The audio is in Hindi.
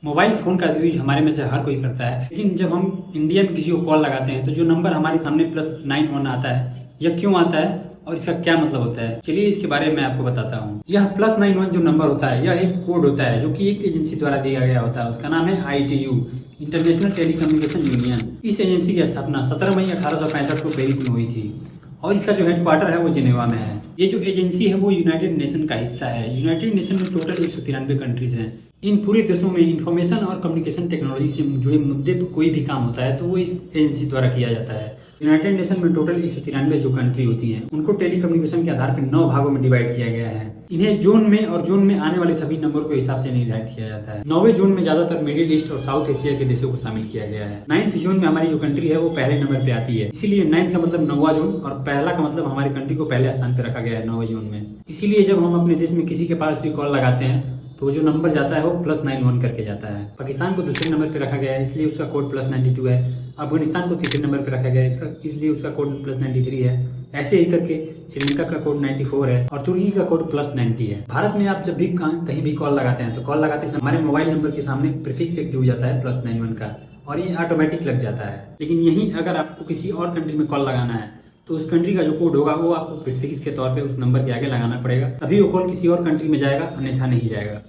मोबाइल फ़ोन का यूज हमारे में से हर कोई करता है, लेकिन जब हम इंडिया में किसी को कॉल लगाते हैं तो जो नंबर हमारे सामने +91 आता है, यह क्यों आता है और इसका क्या मतलब होता है, चलिए इसके बारे में मैं आपको बताता हूँ। यह +91 जो नंबर होता है, यह एक कोड होता है जो कि एक एजेंसी द्वारा दिया गया होता है। उसका नाम है ITU, इंटरनेशनल टेलीकम्युनिकेशन यूनियन। इस एजेंसी की स्थापना 17 मई 1865 को पेरिस में हुई थी और इसका जो हेडक्वार्टर है वो जिनेवा में है। ये जो एजेंसी है वो यूनाइटेड नेशन का हिस्सा है। यूनाइटेड नेशन में टोटल 193 कंट्रीज हैं। इन पूरे देशों में इंफॉर्मेशन और कम्युनिकेशन टेक्नोलॉजी से जुड़े मुद्दे पर कोई भी काम होता है तो वो इस एजेंसी द्वारा किया जाता है। यूनाइटेड नेशन में टोटल 193 जो कंट्री होती हैं उनको टेलीकम्युनिकेशन के आधार पर 9 भागों में डिवाइड किया गया है। इन्हें जोन में और जोन में आने वाले सभी नंबरों के हिसाब से निर्धारित किया जाता है। 9वें जोन में ज्यादातर मिडिल ईस्ट और साउथ एशिया के देशों को शामिल किया गया है। 9th जोन में हमारी जो कंट्री है वो पहले नंबर पे आती है, इसीलिए 9th का मतलब 9वां जोन और पहला का मतलब हमारी कंट्री को पहले स्थान पे रखा गया है 9वें जोन में। इसीलिए जब हम अपने देश में किसी के पास भी कॉल लगाते हैं तो जो नंबर जाता है वो +91 करके जाता है। पाकिस्तान को दूसरे नंबर पे रखा गया है, इसलिए उसका कोड +92 है। अफगानिस्तान को तीसरे नंबर पे रखा गया है, इसलिए उसका कोड +93 है। ऐसे ही करके श्रीलंका का कोड 94 है और तुर्की का कोड +90 है। भारत में आप जब भी कहीं भी कॉल लगाते हैं तो कॉल लगाते समय हमारे मोबाइल नंबर के सामने प्रीफिक्स एक जुड़ जाता है +91 का और ये ऑटोमेटिक लग जाता है। लेकिन यहीं अगर आपको किसी और कंट्री में कॉल लगाना है तो उस कंट्री का जो कोड होगा वो आपको प्रीफिक्स के तौर पे उस नंबर के आगे लगाना पड़ेगा, तभी वो कॉल किसी और कंट्री में जाएगा, अन्यथा नहीं जाएगा।